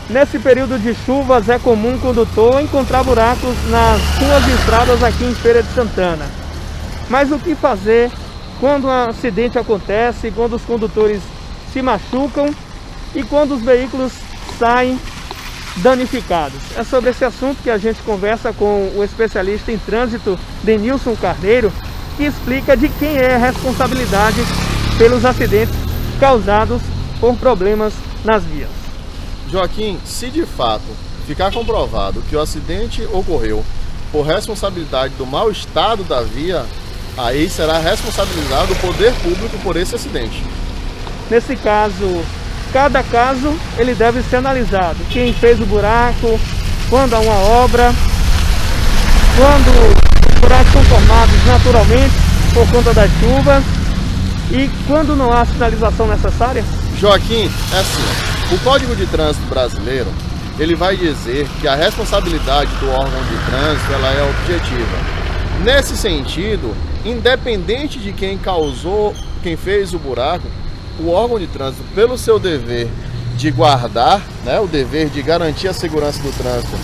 Nesse período de chuvas é comum o condutor encontrar buracos nas ruas e estradas aqui em Feira de Santana. Mas o que fazer quando um acidente acontece, quando os condutores se machucam e quando os veículos saem danificados? É sobre esse assunto que a gente conversa com o especialista em trânsito, Denilson Carneiro, que explica de quem é a responsabilidade pelos acidentes causados por problemas nas vias. Joaquim, se de fato ficar comprovado que o acidente ocorreu por responsabilidade do mau estado da via, aí será responsabilizado o poder público por esse acidente. Nesse caso, cada caso ele deve ser analisado. Quem fez o buraco, quando há uma obra, quando os buracos são formados naturalmente por conta das chuvas e quando não há sinalização necessária. Joaquim, é assim. O Código de Trânsito brasileiro, ele vai dizer que a responsabilidade do órgão de trânsito ela é objetiva. Nesse sentido, independente de quem causou, quem fez o buraco, o órgão de trânsito, pelo seu dever de guardar, né, o dever de garantir a segurança do trânsito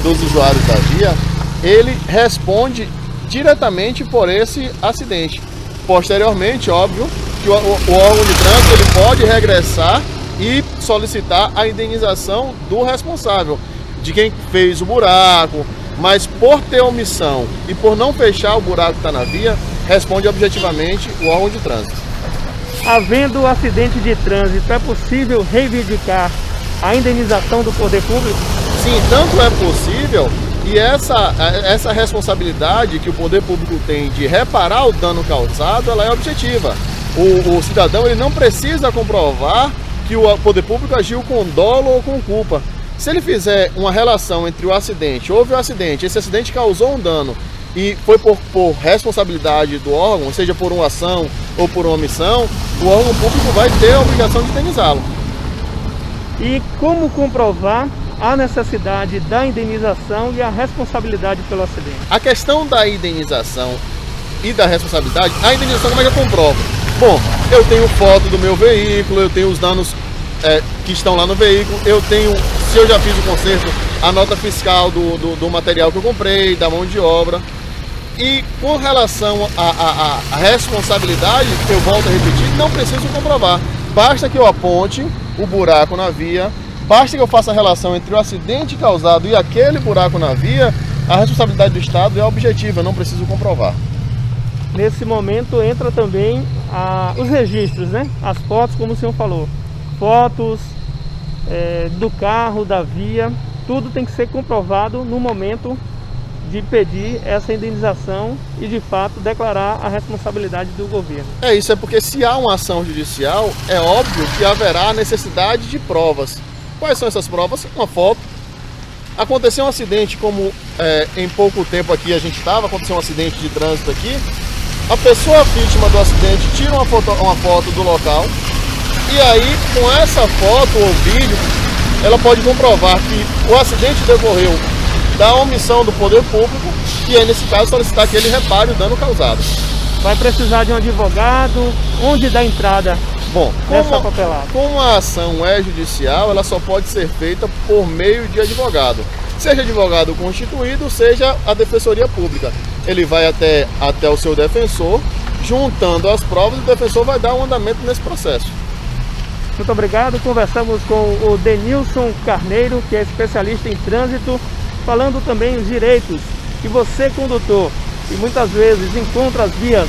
dos usuários da via, ele responde diretamente por esse acidente. Posteriormente, óbvio, que o órgão de trânsito ele pode regressar e solicitar a indenização do responsável, de quem fez o buraco, mas por ter omissão e por não fechar o buraco que está na via, responde objetivamente o órgão de trânsito. Havendo acidente de trânsito, é possível reivindicar a indenização do poder público? Sim, tanto é possível, e essa responsabilidade que o poder público tem de reparar o dano causado, ela é objetiva. O cidadão ele não precisa comprovar que o poder público agiu com dolo ou com culpa. Se ele fizer uma relação entre o acidente, houve um acidente, esse acidente causou um dano e foi por responsabilidade do órgão, seja por uma ação ou por uma omissão, o órgão público vai ter a obrigação de indenizá-lo. E como comprovar a necessidade da indenização e a responsabilidade pelo acidente? A questão da indenização e da responsabilidade, a indenização como é que eu comprovo? Bom, eu tenho foto do meu veículo, eu tenho os danos que estão lá no veículo, eu tenho, se eu já fiz o conserto, a nota fiscal do material que eu comprei, da mão de obra. E com relação à responsabilidade, eu volto a repetir, não preciso comprovar. Basta que eu aponte o buraco na via, basta que eu faça a relação entre o acidente causado e aquele buraco na via, a responsabilidade do Estado é objetiva, eu não preciso comprovar. Nesse momento entra também os registros, né? As fotos, como o senhor falou. Fotos do carro, da via, tudo tem que ser comprovado no momento de pedir essa indenização e de fato declarar a responsabilidade do governo. Isso é porque se há uma ação judicial, é óbvio que haverá necessidade de provas. Quais são essas provas? Uma foto. Aconteceu um acidente, como em pouco tempo aqui a gente estava, aconteceu um acidente de trânsito aqui. A pessoa vítima do acidente tira uma foto do local e aí com essa foto ou vídeo ela pode comprovar que o acidente decorreu da omissão do poder público e aí nesse caso solicitar que ele repare o dano causado. Vai precisar de um advogado? Onde dá entrada? Bom, nessa papelada? Como a ação é judicial, ela só pode ser feita por meio de advogado. Seja advogado constituído, seja a defensoria pública. Ele vai até o seu defensor, juntando as provas, e o defensor vai dar um andamento nesse processo. Muito obrigado. Conversamos com o Denilson Carneiro, que é especialista em trânsito, falando também os direitos que você, condutor, que muitas vezes encontra as vias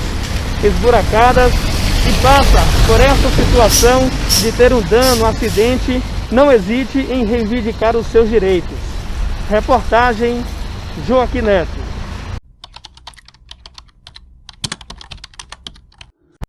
esburacadas e passa por essa situação de ter um dano, um acidente, não hesite em reivindicar os seus direitos. Reportagem Joaquim Neto.